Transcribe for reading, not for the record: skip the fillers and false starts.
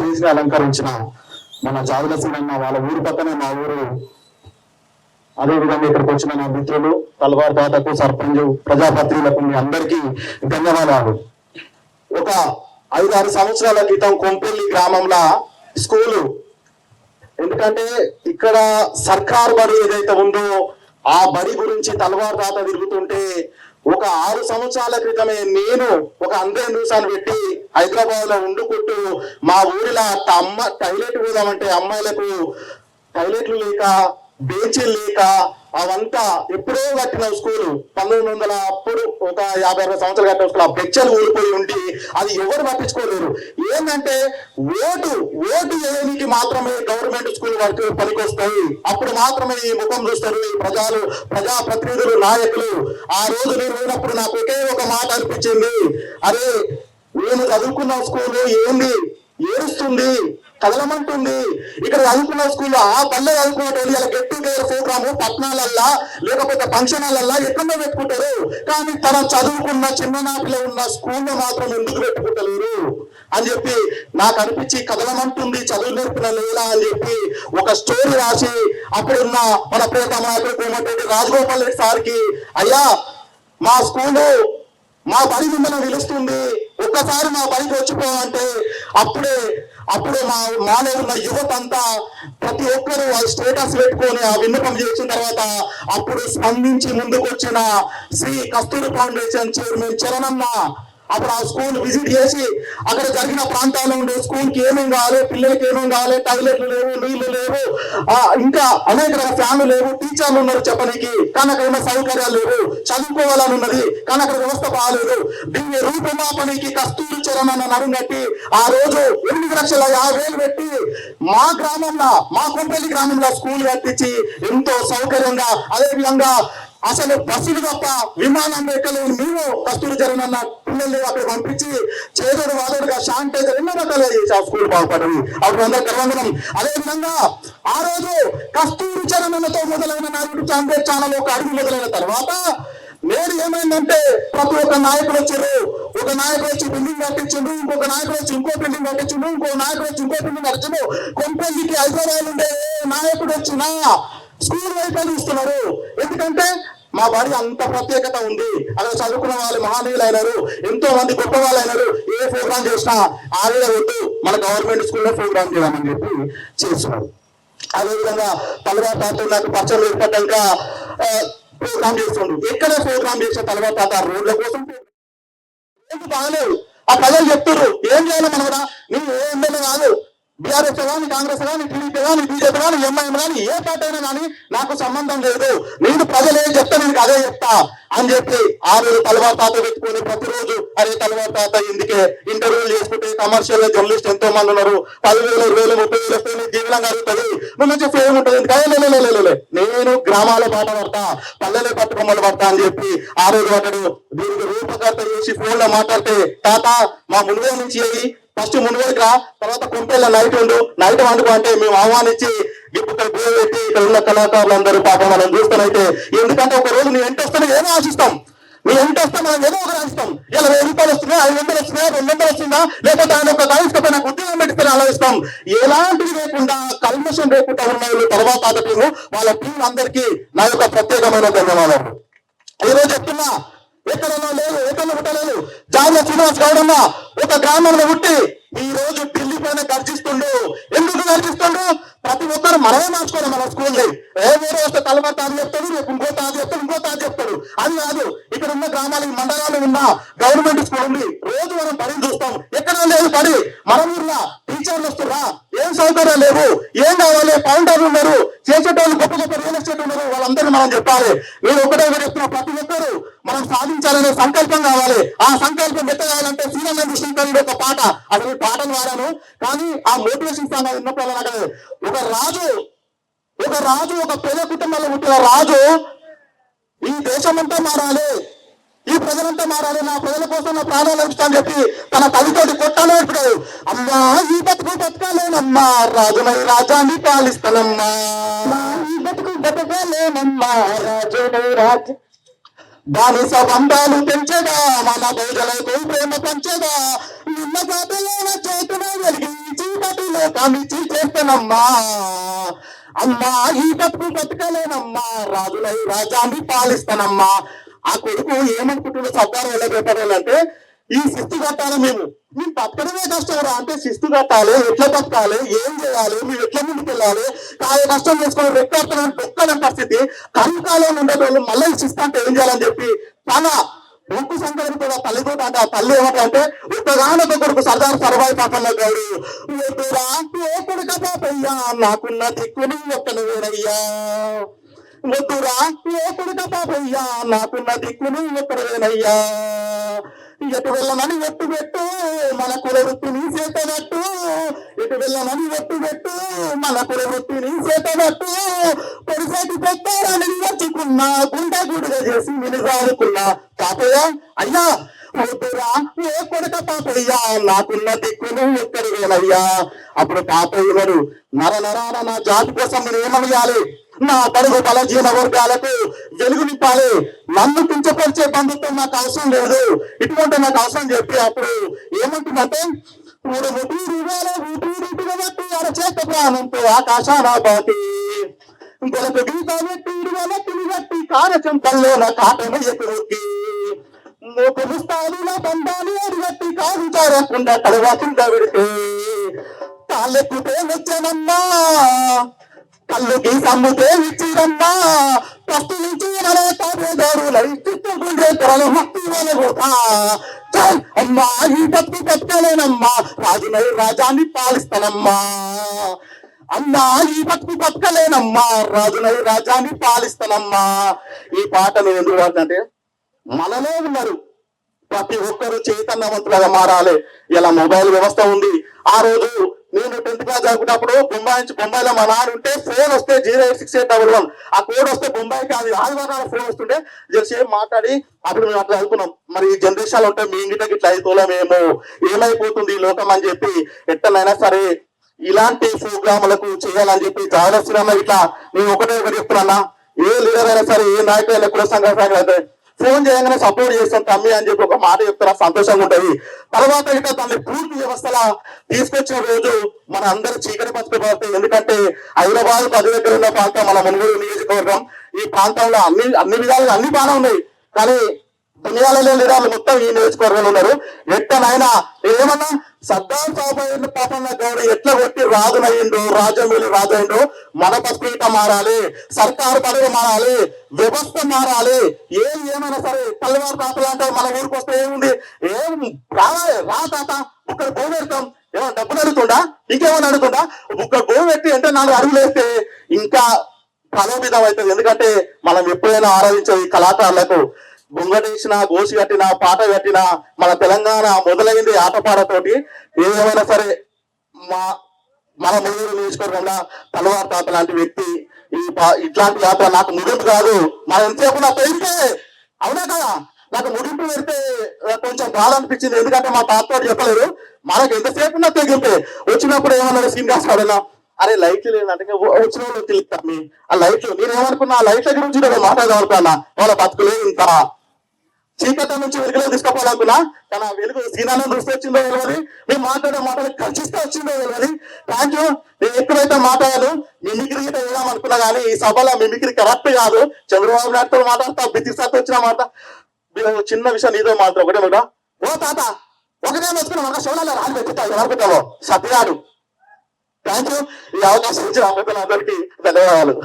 Stage ని అలంకరించిన మన జాదుల సీనన్న వాళ్ళ ఊరు పక్కనే మా ఊరు. అదేవిధంగా ఇక్కడికి వచ్చిన నా మిత్రులు తలవారు తాతకు, సర్పంచ్, ప్రజాపతిలకు మీ అందరికీ ధన్యవాదాలు. ఒక 5-6 సంవత్సరాల క్రితం కొంపెల్లి గ్రామంలో స్కూలు, ఎందుకంటే ఇక్కడ సర్కార్ బడి ఏదైతే ఉందో ఆ బడి గురించి తలవారు తాత తిరుగుతుంటే ఒక 6 సంవత్సరాల క్రితమే నేను ఒక 100 నిమిషాలు పెట్టి హైదరాబాద్ లో ఉండుకుంటూ మా ఊరిలో టాయిలెట్ పోదామంటే అమ్మాయిలకు టాయిలెట్లు లేక, బెంచీలు లేక, అవంతా ఎప్పుడో కట్టిన స్కూలు 1900 అప్పుడు ఒక 50-60 సంవత్సరాలు కట్టిన స్కూల్. ఆ బెచ్చలు ఊడిపోయి ఉండి అది ఎవరు పట్టించుకోలేరు. ఏంటంటే ఓటు వేయడానికి మాత్రమే గవర్నమెంట్ స్కూల్ వరకు పనికొస్తాయి. అప్పుడు మాత్రమే ఈ ముఖం చూస్తారు ఈ ప్రజాప్రతినిధులు, నాయకులు. ఆ రోజు నేను పోయినప్పుడు నాకు ఒకే ఒక మాట అనిపించింది, అరే నేను చదువుకున్న స్కూలు ఏంది ఏడుస్తుంది, కదలమంటుంది. ఇక్కడ చదువుకున్న స్కూల్లో ఆ పల్లె చదువుకున్నట్టు ఇలా గెట్ టుగెదర్ ప్రోగ్రాము పట్టణాలల్లా లేకపోతే ఫంక్షన్లల్లా ఎక్కడో పెట్టుకుంటారు, కానీ తన చదువుకున్న చిన్ననాటిలో ఉన్న స్కూల్లో మాత్రం ఎందుకు పెట్టుకుంటలేరు అని చెప్పి నాకు అనిపించి, కదలమంటుంది చదువు నేర్పిన లేదా అని చెప్పి ఒక స్టోరీ రాసి అప్పుడున్న మన ప్రియతమ నాయకుడు కోమటిరెడ్డి రాజగోపాల్ రెడ్డి సార్కి, అయ్యా మా స్కూలు మా బడి మిమ్మల్ని పిలుస్తుంది, ఒక్కసారి మా బడికి వచ్చిపోవాలంటే అప్పుడే మాలో ఉన్న యువత అంతా ప్రతి ఒక్కరు ఆ స్టేటస్ పెట్టుకొని ఆ విన్నపం చేసిన తర్వాత అప్పుడు స్పందించి ముందుకు వచ్చిన శ్రీ కస్తూరి ఫౌండేషన్ చైర్మన్ చరణన్న అప్పుడు ఆ స్కూల్ విజిట్ చేసి అక్కడ జరిగిన ప్రాంతాల్లో ఉండే స్కూల్ కి ఏమేమి కావాలి, పిల్లలకి ఏమేమి కావాలి, టాయిలెట్లు లేవు, నీళ్లు లేవు, ఇంకా అనేక ఫ్యాన్లు లేవు, టీచర్లు ఉన్నారు చెప్పడానికి, కానీ అక్కడ ఉన్న సౌకర్యాలు లేవు, చదువుకోవాలని ఉన్నది కానీ అక్కడ వ్యవస్థ బాగాలేదు. దీన్ని రూపుమాపనికి కస్తూరి చరణన్న నడుంగట్టి ఆ రోజు 8,50,000 పెట్టి మా గ్రామంలో, మా కొంపెల్లి గ్రామంలో స్కూల్ కట్టించి ఎంతో సౌకర్యంగా, అదే విధంగా అసలు బస్సులు తప్ప విమానం ఎక్కలేని మేము కస్తూరి చరణన్న పిల్లల్ని అక్కడ పంపించి చేదోడు వాదోడుగా శానిటైజర్ ఎన్నో రకాలుగా చేసి ఆ స్కూల్ బాగుపడింది. అప్పుడు అందరూ గర్వంగా. అదేవిధంగా ఆ రోజు కస్తూరి చరణన్నతో మొదలైన నా యూట్యూబ్ ఛానల్ ఒక అడుగు మొదలైన తర్వాత నేను ఏమైందంటే ప్రతి ఒక్క నాయకుడు వచ్చారు. ఒక నాయకుడు వచ్చి బిల్డింగ్ కట్టించిండు, ఇంకొక నాయకుడు వచ్చి ఇంకో బిల్డింగ్ కట్టించిండు, ఇంకో నాయకుడు వచ్చి ఇంకో బిల్డింగ్ కట్టిండు. కొంపెల్లికి హైదరాబాద్ ఉండే నాయకుడు వచ్చినా స్కూల్ వైపే చూస్తున్నారు. ఎందుకంటే మా బడి అంత ప్రత్యేకత ఉంది, అలా చదువుకున్న వాళ్ళు మహనీయులు అయినారు, ఎంతో మంది గొప్ప వాళ్ళు అయినారు. ఏ ప్రోగ్రామ్ చేసినా ఆవిడ వద్దు మన గవర్నమెంట్ స్కూల్లో ప్రోగ్రామ్ చేయాలని చెప్పి చేస్తున్నారు. అదేవిధంగా తలవారు తాత నాకు పరిచయం ఏర్పడ్డాక ప్రోగ్రామ్ చేస్తుండ్రు. ఎక్కడ ప్రోగ్రామ్ చేసిన తలవారు తాత రోడ్ల కోసం బాగలేవు. ఆ ప్రజలు చెప్తున్నారు ఏం చేయాలి మనం కూడా, నువ్వు ఏ ఎమ్మెల్యే కాదు, బీఆర్ఎస్ కానీ, కాంగ్రెస్ కానీ, టీడీపీ కానీ, బీజేపీ కానీ, ఎంఐఎం కానీ, ఏ పార్టీ అయినా కానీ నాకు సంబంధం లేదు, నేను ప్రజలు ఏం చెప్తా నేను అదే చెప్తా అని చెప్పి ఆ రోజు తలవారు తాత పెట్టుకుని ప్రతిరోజు అరే తలవారు తాత ఇందుకే ఇంటర్వ్యూలు చేసుకుంటే కమర్షియల్ జర్నలిస్ట్ ఎంతో మంది ఉన్నారు, 10,000, 20,000, 30,000 వస్తే నీ జీవనం కలుగుతుంది, నువ్వు మంచి ఫేమ్ ఉంటుంది. నేను గ్రామాల పాట పడతా, పల్లెలే పట్టుకొమ్మలు పడతా అని చెప్పి ఆ రోజు అతడు దీనికి రూపకర్త చేసి ఫోన్ లో మాట్లాడితే, తాత మా మునుగోలు నుంచి ఫస్ట్ మునుగోలుకి రా, తర్వాత కొంపెల్ల నైట్ వండుకో అంటే మేము ఆహ్వానించి ఇప్పుడు పెట్టి ఇక్కడ ఉన్న కళాకారులు అందరూ పాపం మనం చూస్తానైతే, ఎందుకంటే ఒక రోజు నీ వెంట వస్తే ఏదో ఆశిస్తాం, నీ వెంట వస్తే మనం ఏదో ఒకటి ఆశిస్తాం. ఇలా 1,000 రూపాయలు వస్తున్నాయి, 500 వస్తున్నాయా, 200 వస్తుందా, లేకపోతే ఆయన ఒక కాయిస్తే నాకు ఉద్యోగం పెట్టిస్తే ఆలోచిస్తాం. ఎలాంటివి లేకుండా కల్మషం లేకుండా ఉన్న తర్వాత టీము వాళ్ళ టీం అందరికీ నా యొక్క ప్రత్యేకమైన ధన్యవాదాలు. ఈరోజు చెప్తున్నా, ఎక్కడన్నా లేదు, ఎక్కడన్నా పుట్టలేదు. జాముల శ్రీనివాస్ గౌడన్న ఒక గ్రామంలో పుట్టి ఈ రోజు ఢిల్లీ పైన గర్జిస్తుండు. ఎందుకు గర్జిస్తుండు? ప్రతి ఒక్కరు మనమే మార్చుకోవాలి మన స్కూల్ని. వేరే వస్తే తలవారు తాత చెప్తాడు, రేపు ఇంకో తాత చెప్తాడు. అది కాదు, ఇక్కడ ఉన్న గ్రామాలకి మండలాలు ఉన్న గవర్నమెంట్ స్కూల్ ఉంది. రోజు మనం బడిని చూస్తాం, ఎక్కడ లేదు బడి. మన ఊర్లో టీచర్లు వస్తున్నా, ఏం సౌకర్యాలు లేవు, ఏం కావాలి, కౌంటర్లు ఉన్నారు, చేసేటోళ్ళు గొప్ప గొప్ప రియల్ ఎస్టేట్ ఉన్నారు, వాళ్ళందరినీ మనం చెప్పాలి. నేను ఒకటే చెప్తున్నా, ప్రతి ఒక్కరు మనం సాధించాలనే సంకల్పం కావాలి. ఆ సంకల్పం ఎట్ట కావాలంటే శ్రీరంగ కృష్ణ ఒక పాట, అసలు పాటలు వాడాను కానీ ఆ మోటివేషన్ స్థానం ఉన్నప్పుడు ఒక రాజు ఒక పేద కుటుంబంలో పుట్టిన రాజు ఈ దేశమంతా మారాలి, ఈ ప్రజలంతా మారాలి, నా ప్రజల కోసం నా ప్రాణాలు అర్పిస్తానని చెప్పి తన తల్లితోటి కొట్టాలి అంటాడు. అమ్మా ఈ బతుకు బతకాలేనమ్మా, రాజునై రాజాన్ని పాలిస్తానమ్మా, ఈ బతుకు బతకాలేనమ్మా, రాజునై రాజు బానిస బంధాలు పెంచగా, మన ప్రజలకు ప్రేమ పంచగా, నిన్న చేతుల చేతున వెలిగి చీకటి పథకాన్ని చేస్తానమ్మా. అమ్మా ఈ బతుకు బతకలేనమ్మా, రాజులై రాజాన్ని పాలిస్తానమ్మా. ఆ కొడుకు ఏమనుకుంటున్న సర్దార్ వల్లభాయ్ పటేల్ అంటే, ఈ శిస్తు కట్టాలి మేము బతకడమే కష్టం అంటే శిస్తు కట్టాలి, ఎట్లా బతకాలి, ఏం చేయాలి, మేము ఎట్లా ముందుకు వెళ్ళాలి, కాయ కష్టం చేసుకొని రెక్కని దొక్కలేని పరిస్థితి, కనుకాలం ఉండేటోళ్ళు మళ్ళీ శిస్తు అంటే ఏం చేయాలని చెప్పి తన ఉక్కు సంఘటన కూడా తల్లితో అంటే ఆ తల్లి ఏమంటే ఒక్కగానొక్క కొడుకు సర్దార్ సర్వాయి పాపన్న గౌడు కొడుక పాపయ్యా నాకున్న దిక్కుని ఒక్కను వేరయ్యా, వద్దురా ఏ కొడుక పాపయ్యా నాకున్న దిక్కుని ఒక్కడవేనయ్యా. ఎటు వెళ్ళనని ఒట్టు పెట్టు మన కుల వృత్తిని చేతనట్టు, ఎటు వెళ్ళనని ఒట్టు పెట్టు మన కుల వృత్తిని చేతనట్టు, పొడిసేటి పెట్టారని వచ్చుకున్నా గుండె గుడిగా చేసి నిలుగాడుకున్నా. పాపయ్య అయ్యా వద్దురా ఏ కొడుక పాపయ్యా నాకున్న దిక్కును ఒక్కడివేనయ్యా. అప్పుడు పాపయ్య గారు నర నరాన నా జాతి కోసం నేను ఏమయ్యాలి, నా బడుగు బలహీన వర్గాలకు వెలుగు నింపాలి, నన్ను కించపరిచే బంధుత్వం నాకు అవసరం లేదు, ఇటువంటి నాకు అవసరం చెప్పి అప్పుడు ఏమంటుందంటే అరచేత ప్రాణంతో ఆకాశాన బాటి గొలకు గీత పెట్టి వెలకిని బట్టి కారచంపల్లో నా కాటను ఎదురుకి పురుస్తాలు బంధాలు అడిగట్టి కాదు చారకుండా తలవాకుండా పెడితే తాళ్ళెక్కితే వచ్చానమ్మా, కళ్ళు గీసమ్ముతే ఇచ్చిరమ్మా, ఫస్ట్ నుంచి అమ్మా ఈ బతుకు బతకలేనమ్మా, రాజునై రాజాన్ని పాలిస్తానమ్మా. అమ్మా ఈ బతుకు బతకలేనమ్మా, రాజునై రాజాన్ని పాలిస్తానమ్మా. ఈ పాటను ఎందుకు అంటే మనలో ఉన్నారు ప్రతి ఒక్కరు చైతన్యవంతులుగా మారాలి. ఇలా మొబైల్ వ్యవస్థ ఉంది. ఆ రోజు నేను 10th క్లాస్ చదువుకున్నప్పుడు బొంబాయిలో మా నాన్న ఉంటే ఫోన్ వస్తే 08681 ఆ కోడ్ వస్తే బొంబాయికి అది ఆదివారాలు ఫోన్ వస్తుంటే జరసేపు మాట్లాడి అప్పుడు మేము అట్లా చదువుకున్నాం. మరి ఈ జనరేషన్ ఉంటే మీ ఇంటికి ఇట్లా అయిపోలేమేమో, ఏమైపోతుంది ఈ లోకం అని చెప్పి ఎట్టనైనా సరే ఇలాంటి ప్రోగ్రాములకు చేయాలని చెప్పి జాగ్రత్త. ఇట్లా నేను ఒకటే చెప్తున్నా, ఏ లీడర్ అయినా సరే ఏ నాయకులైనా కూడా సంఘటన అయితే ఫోన్ చేయగానే సపోర్ట్ చేస్తాం తమ్మి అని చెప్పి ఒక మాట చెప్తారా సంతోషంగా ఉంటది. తర్వాత ఇక తనని పూర్తి వ్యవస్థలా తీసుకొచ్చిన రోజు మన అందరూ చీకటి బతుకుపోతాయి. ఎందుకంటే హైదరాబాద్ 10 దగ్గర ఉన్న ప్రాంతం మన మునుగోడు నియోజకవర్గం. ఈ ప్రాంతంలో అన్ని విధాలుగా అన్ని బాగానే ఉన్నాయి, కానీ దునియాలలో లీడర్లు మొత్తం ఈ నియోజకవర్గంలో ఉన్నారు. ఎట్టనైనా ఏమన్నా సర్దార్ సాహెబ్ పాపన్న గౌడ్ ఎట్లా కొట్టి రాజునయ్యిండు, రాజమూలి రాజయిండు, మన బతుకుట మారాలి, సర్కారు పదవి మారాలి, వ్యవస్థ మారాలి. ఏమైనా సరే తల్లివారు తాతలు అంటే మన ఊరికి వస్తే ఏముంది, ఏం రావాలి రా తాత ఒక్కరు గో పెడతాం, ఏమన్నా డబ్బులు అడుగుతుండా, ఇంకేమన్నా అడుగుతుండా, ఒక్క గో పెట్టి అంటే 4 అడుగులు వేస్తే ఇంకా బలోపేతం అవుతుంది. ఎందుకంటే మనం ఎప్పుడైనా ఆరాధించే ఈ కళాకారులకు బొంగడేసిన, గోసి కట్టిన, పాట కట్టిన మన తెలంగాణ మొదలైంది ఆటపాటతోటి. ఏమైనా సరే మన మునుగోడు నియోజకవర్గంలో తలవారు తాత లాంటి వ్యక్తి ఇట్లాంటి యాత్ర నాకు ముగింపు కాదు. మనం ఎంతసేపు నాకు పెడితే అవునా కదా, నాకు ముగింపు పెడితే కొంచెం బాధ అనిపించింది. ఎందుకంటే మా తాత చెప్పలేదు, మనకు ఎంతసేపు నా తెగింపే. వచ్చినప్పుడు ఏమన్నా శ్రీనివాస్ గారు అరే లైట్లు లేదంటే వచ్చిన వాళ్ళు తెలుస్తాను ఆ లైట్లు. నేనేమనుకున్నా ఆ లైట్ల గురించి మాట్లాడగలుగుతానా, వాళ్ళ బతుకులే ఇంత చీకటి నుంచి వెలుగులో తీసుకోవాలనుకున్నా, కానీ ఆ వెలుగు సీనాలను దృష్టి వచ్చిందో తెలియదు, మేము మాట్లాడే మాటలు ఖర్చిస్తే వచ్చిందో తెలియదు. Thank you. నేను ఎక్కడైతే మాట్లాడాను మిమిక్రీ వేద్దాం అనుకున్నా, కానీ ఈ సభలో మిమిక్రీ కరెక్ట్ కాదు. చంద్రబాబు నాయుడుతో మాట్లాడతా, బితిసార్తో వచ్చిన మాట. చిన్న విషయం నీతో మాట్లాడు ఒకటే మాట, ఓ తాత ఒకటే వచ్చుకున్నా మన శివనాలు రాని పెట్టుతావు ఎవరుకుంటావో సత్యాడు. Thank you. ఈ అవకాశం ఇచ్చిన అందరికీ ధన్యవాదాలు.